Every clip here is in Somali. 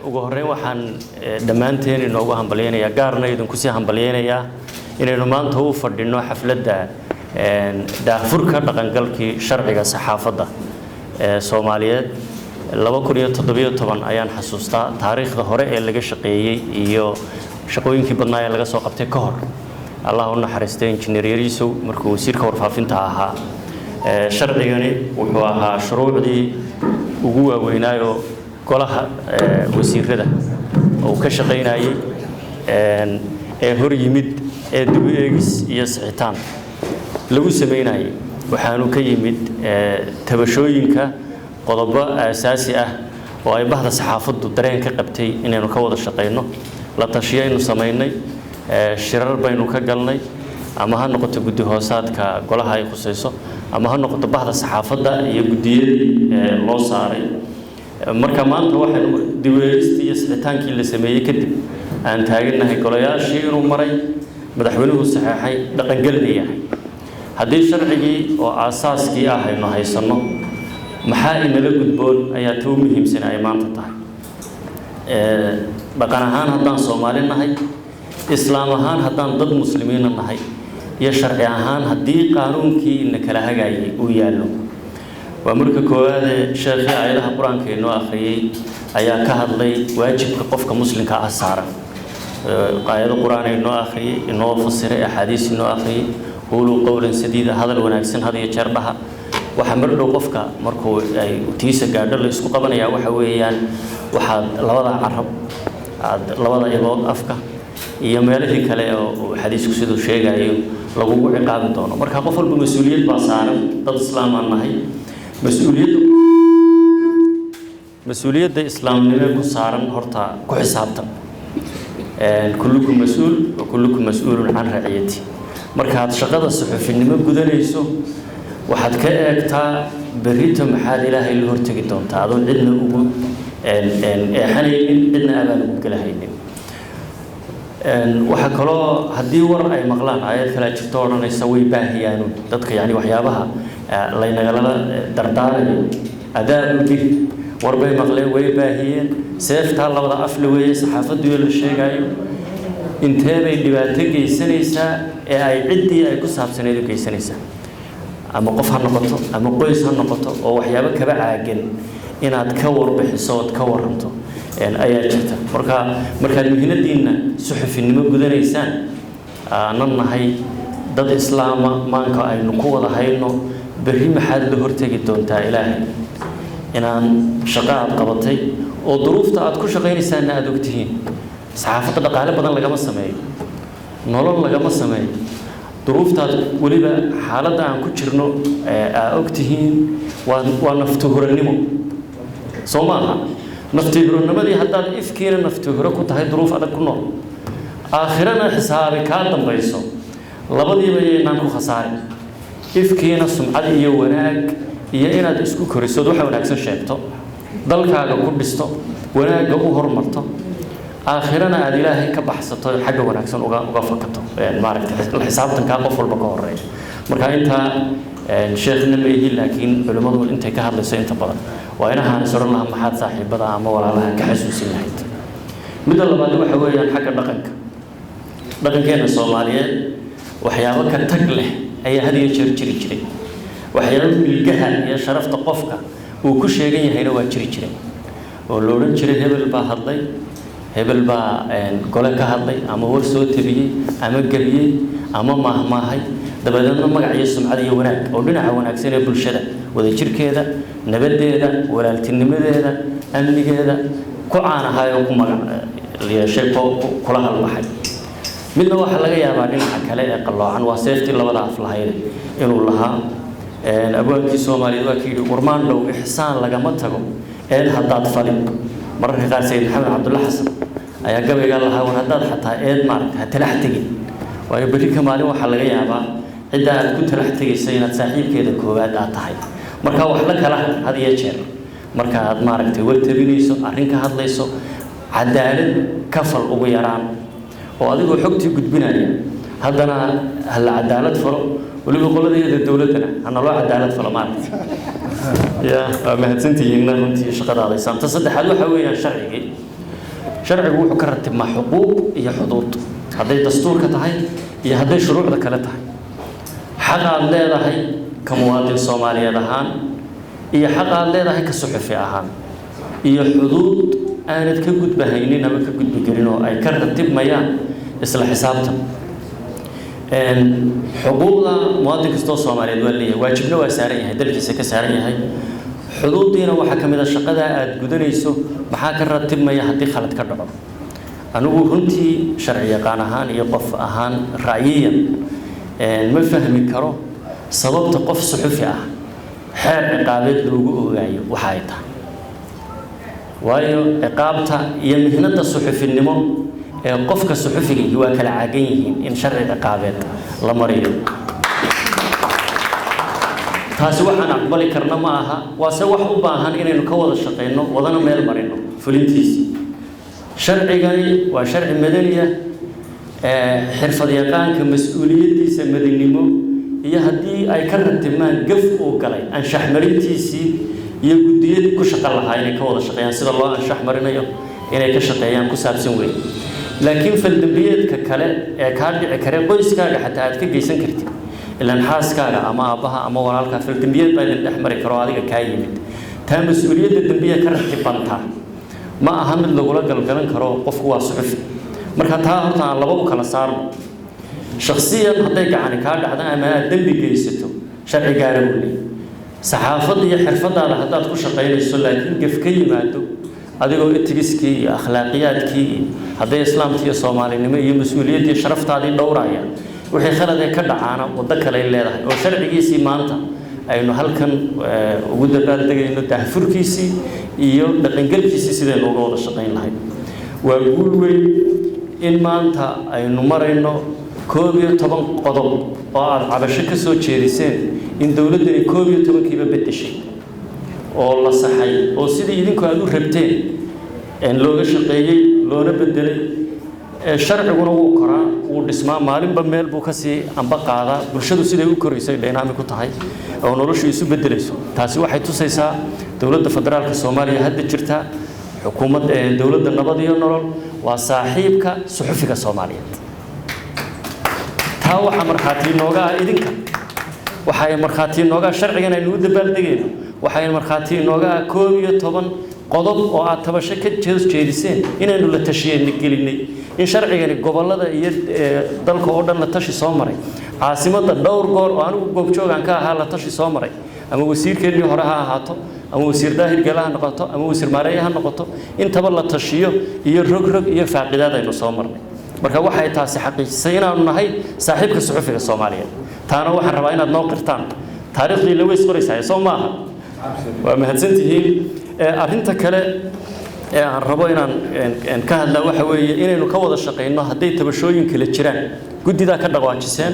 ugu horreyn waxaan dhammaanteen inoogu hambalyeynaya gaarna idinku sii hambalyeynaya inaynu maanta u fadhino xafladda daahfurka dhaqangalkii sharciga saxaafadda ee Soomaaliyeed 2017 ayaan xasuustaa taariikhda hore ee laga shaqeeyay iyo shaqooyinkii badnaa ee laga soo qabtay ka hor Allah u naxariistay injineer Yariisow markuu wasiirka warfaafinta ahaa sharcigani wuxuu ahaa shuruucdii ugu waaweynaayo golaha wasiirada oo ka shaqeynayay ee hor yimid ee dib u eegis iyo saxitaan lagu sameynayay waxaanu ka yimid tabashooyinka qodobo asaasi ah oo ay bahda saxaafaddu dareen ka qabtay inaynu ka wada shaqeyno la tashiyaynu sameynay shirar baynu ka galnay ama ha noqoto guddi hoosaadka golaha ay khusayso ama ha noqoto bahda saxaafadda iyo guddiyada loo saaray marka maanta waxaan dib u eegistii iyo saxitaankii la sameeyay kadib aan taaganahay golayaashii inuu maray madaxweynuhu saxeexay dhaqangelin yahay haddii sharcigii oo aasaaskii ah aynu haysano maxaa inala gudboon ayaa tuu muhiimsan ay maanta tahay dhaqan ahaan haddaan Soomaali nahay islaam ahaan haddaan dad muslimiin nahay iyo sharci ahaan haddii qaanuunkii in kala hagaayay uu yaalo waa marka koowaad sheekhi aayadaha quraanka inoo akhriyay ayaa ka hadlay waajibka qofka muslimka ah saaran aayado quraan inoo akhriyay inoo fasiray ahadiis inoo akhriyay qulu qawlan sadida hadal wanaagsan hadiya jarbaha waxa mardo qofka markuu ay tiisa gaadho la isku qabanaya waxa weeyaan waxa labada carab labada ilood afka iyo meelihii kale oo xadiisku sidoo sheegayo lagu ciqaabi doono marka qof walba mas'uuliyad baa saaran dad islaam ah nahay مسؤولية الإسلام نمو صارن هرتا كحسابتا كلكم مسؤول وكلكم مسؤول عن رعيتي مركات شقة الصحف نمو قدريسو وحد كأكتا بريتم حال إله اللي هرتقي دون تعالون عندنا أبو حنين عندنا أبان أبو كلاهين وحكرا هدي ور أي مغلان عيال كلا تشتورنا يسوي باهيانو تدك يعني وحيابها الله ينقلنا دردارة أداء الجيل وربي مغلي ويباهيين سيفت الله وضع أفلوية صحافة دول الشيء جايو انتهى اللي بتجي سنيسا أي عدي أي قصة بسنة دو سنيسا أما قف هالنقطة أما قيس هالنقطة أو حيابك بعاجن إن أتكور بحصات كور أنتو يعني أي جهة مركا المهنة ديننا صحف النمو جذر إنسان ننا هاي ضد إسلام ما إنك أي نقوة هاي إنه بريم حد هرتجي دون تا إلهي إن شقاء قبضتي وظروف تاعت كل شقين إنسان أدوكتهين صحافة القالب بدن لقى مسمى نولن لقى مسمى ظروف تاعت ولبا حالة عن كتشرنو أوكتهين ونفتهر النمو صومالها نفتهر النمو دي حتى إفكير نفتهر كنت هاي ظروف على كنور آخرنا حسابي كاتم بيسو لبدي بينانكو خساري إفكينا سمعة وناك iyo inaad isku koriso waxa wanaagsan sheegto dalkaaga ku dhisto wanaaga u hormarto aakhirana aad ilaahay ka baxsato xagga wanaagsan uga fakato maaragtay xisaabtan ka qof walba ka horeey marka inta sheekhna meeyi laakiin culimadu intay ka hadlayso inta badan waa inahan soo laha maxaad saaxiibada ama walaalaha ka xasuusin lahayd mid labaad waxa weeyaan xagga dhaqankeena Soomaaliyeed waxyaabo ka tag leh ayaa hadiyo jiri jiray waxyaabo milgaha iyo sharafta qofka uu ku sheegan yahayna waa jiri oo loo oran jiray hebel baa gole ka hadlay ama war soo tabiyay ama galiyay ama maahmaahay dabadeedna magac iyo sumcad iyo wanaag oo dhinaca wanaagsan ee bulshada wada jirkeeda nabadeeda walaaltinimadeeda amnigeeda ku caanahay oo ku magac yeeshay kula halwaxay midna waxa laga yaabaa dhinaca kale ee qaloocan waa seeftii labada af lahayd inuu lahaa أبوك الصومالي وكيل ورمان لو إحسان لجمع تجو إيه هداد فلي مرة قال سيد محمد عبد الله حسن أيها قبل قال له هداد حتى إيه مارك هتلحتجي ويبري كمالي وحلقي أبا إذا كنت لحتجي سيد سحيب كذا كوباد أتحي مركا وحلك له هذه يشير مركا مارك تقول تبينيسو أرينك هاد ليسو عدالة كفل وبيران وهذا يقول حكتي قد بناني هذانا هل عدالة فرق ولو قلنا هي دولتنا أنا راح عدالة فلمات يا ما هتنتي إننا ننتي شقة على الإسلام تصدق حلو حوي الشرعي sharcigu wuxuu ka ratibmaa xuquuq iyo xuduud hadday dastuurka tahay iyo hadday shuruucda kale tahay xaq aad leedahay ka muwaadin Soomaaliyeed ahaan iyo xaq aad leedahay ka suxufi ahaan iyo xuduud aanad ka gudbahaynin ama ka gudbi karin oo ay ka ratibmayaan isla xisaabtan xuquuqda muwaadin kastoo Soomaaliyeed waa leeyahay waajibna waa saaran yahay dalkiisa ka saaran yahay xuduudiina waxa kamid ah shaqada aad gudanayso maxaa ka ratibmaya haddii khalad ka dhaco anigu runtii sharci yaqaan ahaan iyo qof ahaan ra'yiyan ma fahmi karo sababta qof suxufi ah xeer ciqaabeed loogu ogaayo waxa ay tahay waayo ciqaabta iyo mihnada suxufinimo ee qofka suxufiga waa kala caagan yihiin in sharci ciqaabeed la mariyo taasi waxaan aqbali karna ma aha waase wax u baahan inaynu ka wada shaqeyno wadana meel marino fulintiisa sharcigani waa sharci madaniya xirfad yaqaanka mas'uuliyadiisa madannimo iyo haddii ay ka ratibmaan gaf uu galay anshax marintiisii iyo gudiyada ku shaqo lahaa inay ka wada shaqeeyaan sida loo anshax marinayo inay ka shaqeeyaan ku saabsan weyn laakiin faldambiyeedka kale ee ka dhici kara qoyskaaga xataa aad ka geysan kartid ilaan xaaskaaga ama aabaha ama walaalka faldambiyeed baa idin dhex mari karo adiga kaa yimid taa mas'uuliyadda dambiye ka ratibanta ma aha mid lagula galgalan karo qofku waa suxufi marka taa horta aan laba u kala saarno shakhsiyan hadday gacani kaa dhacdo ama aad dambi geysato sharci gaara u leeyahay saxaafadda iyo xirfadaada haddaad ku shaqaynayso laakiin gaf ka yimaado adigoo etigiskii iyo akhlaaqiyaadkii hadday islaamkii iyo soomaalinimo iyo mas'uuliyaddii sharaftaadii dhowraya wixii khalad ee ka dhacaana waddo kale ay leedahay oo sharcigiisii maanta aynu halkan ugu dabaaldegayno daahfurkiisii iyo dhaqangelkiisii sidaynu uga wada shaqayn lahayd waa guul weyn in maanta aynu marayno 11 qodob oo aad cabasho ka soo jeediseen in dawladdani 11kiiba bedeshay oo la saxay oo sidii idinku aad u rabteen in looga shaqeeyay loona bedelay sharciguna wuu koraa wuu dhismaa maalinba meel buu ka sii amba qaadaa bulshadu siday u koraysay dynamic ku tahay oo noloshu isu bedelayso taasi waxay tusaysaa dawladda federaalka Soomaaliya hadda jirta xukuumadda dawladda nabad iyo nolol waa saaxiibka suxufiga Soomaaliyeed taa waxa marxaati nooga idinka waxay marxaati nooga sharcigan aynu u dabaaldegayno waxay marxaati nooga 11 qodob oo aad tabasho ka jeediseen inaynu la tashiyeen gelinay in sharcigani gobolada iyo dalka oo dhan la tashi soo maray caasimada dhowr goor oo anigu goobjoogan ka ahaa la tashi soo maray ama wasiirkeedii hore ha ahaato ama wasiir daahir galaha noqoto ama wasiir maareeyaha noqoto intaba la tashiyo iyo rog iyo faaqidaad aynu soo marnay marka waxay taasi xaqiijisay inaanu nahay saaxiibka suxufiga Soomaaliyeed taana waxaan rabaa inaad noo qirtaan taariikhdii la weys qoraysaa soo maaha waa mahadsantihiin arrinta kale ee aan rabo inaan ka hadla waxa weeye inaynu ka wada shaqeyno hadday tabashooyin kala jiraan gudida ka dhaqaajiseen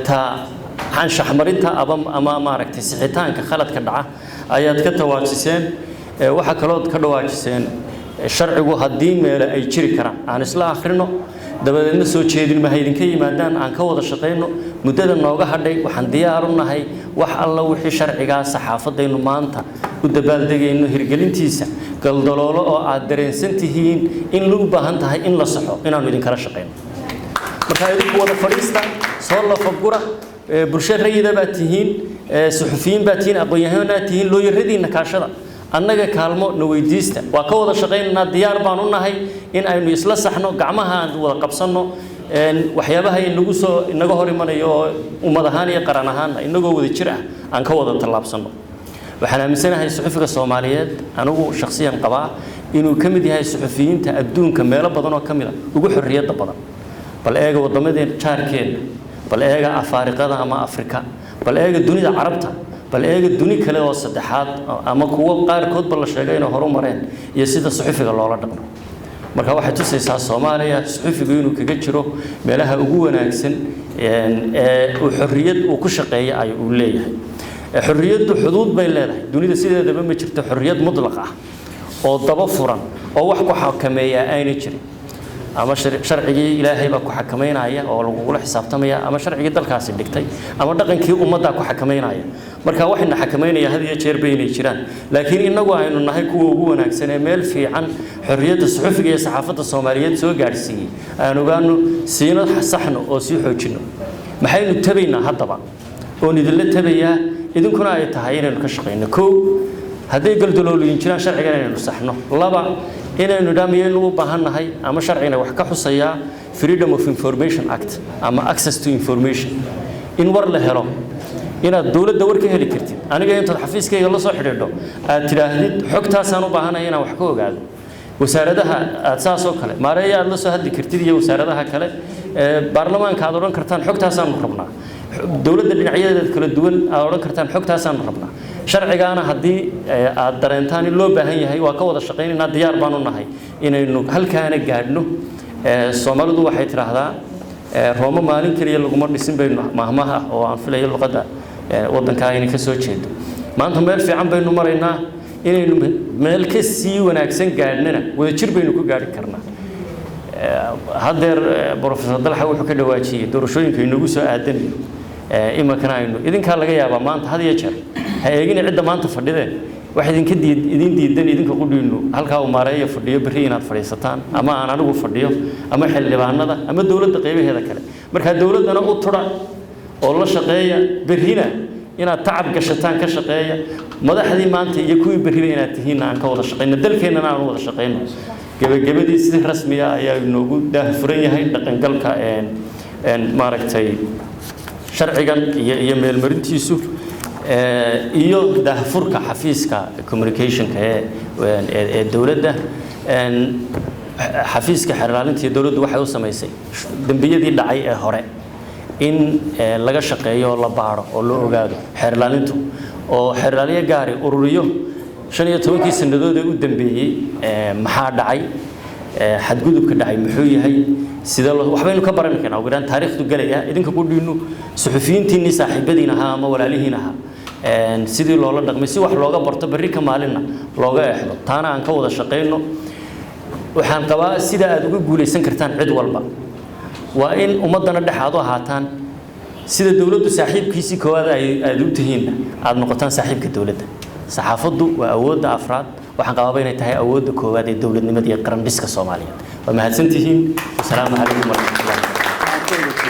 ta anshax marinta ama maaragtay sixitaanka khaladka dhaca ayaad ka tawaajiseen waxa kale oo ka dhawaajiseen sharcigu haddii meel ay jiri karaan aan isla akhrino dabadeedna soo jeedin ma haydinka yimaadaan aan ka wada shaqeyno muddada nooga hadhay waxaan diyaar u nahay wax alla wixii sharciga saxaafadaynu maanta u dabaaldegayno hirgelintiisa galdaloolo oo aad dareensan tihiin in loo baahan tahay in la saxo inaanu idin kala shaqeyno marka idinku wada fadhiista soo la fagura bulshada rayida baa tihiin suxufiyiin baa tihiin aqoon-yahanaa tihiin looyaradiina kaashada annaga kaalmo na weydiista waa ka wada shaqeynaa diyaar baan u nahay in aynu isla saxno gacmaha aan wada qabsano waxyaabaha inaga hor imanayo oo ummad ahaan iyo qaran ahaan inagoo wada jir ah aan ka wada tallaabsano waxaan aaminsanahay suxufiga Soomaaliyeed anigu shakhsiyan qabaa inuu ka mid yahay suxufiyiinta adduunka meelo badan oo ka mid ah ugu xorriyadda badan bal eega waddamadeen jaarkeena bal eega Afrikada ama Afrika bal eega dunida Carabta bal eega duni kale oo saddexaad ama kuwa qaarkood bal la sheegay inay horumareen iyo sida suxufiga loola dhaqmo marka waxay tusaysaa Soomaaliya suxufigu inuu kaga jiro meelaha ugu wanaagsan ee xorriyad uu ku shaqeeyo ay u leeyahay xorriyaddu xuduud bay leedahay dunida sideedaba ma jirto xorriyad mutlaq ah oo daba furan oo wax ku xakameeya ayna jirin ama sharcigii ilaahay baa ku xakameynaya oo lagu xisaabtamaya ama sharcigii dalkaasi dhigtay ama dhaqankii ummadda ku xakameynaya marka waxayna xakameynaya had iyo jeer bay jiraan laakiin inagu aynu nahay kuwa ugu wanaagsan ee meel fiican xorriyadda suxufiga iyo saxaafadda Soomaaliyeed soo gaarsiiyay aan ogaano siino saxno oo si xoojino maxaynu tabaynaa haddaba oo idinla tabayaa idinkuna ay tahay inaynu ka shaqeyno koow hadday galdaloolooyin jiraan sharciga inaynu saxno laba inaynu dhaamiyaynu u baahannahay ama sharciina wax ka xusaya Freedom of Information Act ama Access to Information in war la helo inaad dawladda war ka heli kartid aniga inta xafiiskayga la soo xidhiidho aad tiraahdid xogtaas aan u baahanahay inaan wax ka ogaado wasaaradaha aad saas oo kale maareeya aad la soo hadli kartid iyo wasaaradaha kale baarlamaanka aad oran kartaan xogtaas aan rabnaa dawladda dhinacyadeeda kala duwan aad oran kartaan xogtaas aan rabnaa sharcigaana haddii aad dareentaan in loo baahan yahay waa ka wada shaqeynayna diyaar baan u nahay inaynu halkaana gaadhno Soomaalidu waxay tiraahdaa Roma maalin kaliya laguma dhisin baynu mahmaha oo aan filayo luqadda wadanka inay ka soo jeedo maanta meel fiican baynu maraynaa inaynu meel ka sii wanaagsan gaadhnana wada jir baynu ku gaari karnaa hadeer professor Dalxa wuxuu ka dhawaajiyay doorashooyinka inagu soo aadanayo imankana aynu idinka laga yaabaa maanta had iyo jeer ha eegin cidda maanta fadhideen wax idinka diidan idinka qudhiino halka uu maareeyo fadhiyo bari inaad fadhiisataan ama aan anigu fadhiyo ama xildhibaanada ama dawladda qaybaheeda kale marka dawladana u tura oo la shaqeeya barina inaad tacab gashataan ka shaqeeya madaxdii maanta iyo kuwii bariba inaad tihiin aan ka wada shaqeyno dalkeenana aan wada shaqeyno gabagabadii si rasmi ah ayaa inoogu daahfuran yahay dhaqangalka maaragtay sharcigan iyo meelmarintiisu iyo daahfurka xafiiska communicationka ee dawladda xafiiska xiraalinta dawladdu waxay u sameysay dambiyadii dhacay ee hore in laga shaqeeyo la baaro oo loo ogaado xiraalintu oo xiraaliye gaari ururiyo 15 sanadood ee u dambeeyay maxaa dhacay xadgudubka dhacay muxuu yahay sida waxbaynu ka baran karnaa oo garan taariikhdu galaya idinka ku dhiino suxufiyiintiina saaxiibadiina ama walaalihiina sidii loola dhaqmay si wax looga barto bari ka maalina looga eexdo taana aan ka wada shaqeyno waxaan qabaa sida aad uga guuleysan kartaan cid walba waa in ummadana dhaxaad u ahaataan sida dawladdu saaxiibkiisii koowaad ay u tihiin aad noqotaan saaxiibka dawladda saxaafaddu waa awoodda afraad waxaan qabaa inay tahay awoodda koowaad ee dawladnimada iyo qaran dhiska Soomaaliyeed waa mahadsantihiin. Assalaamu calaykum warahmatullahi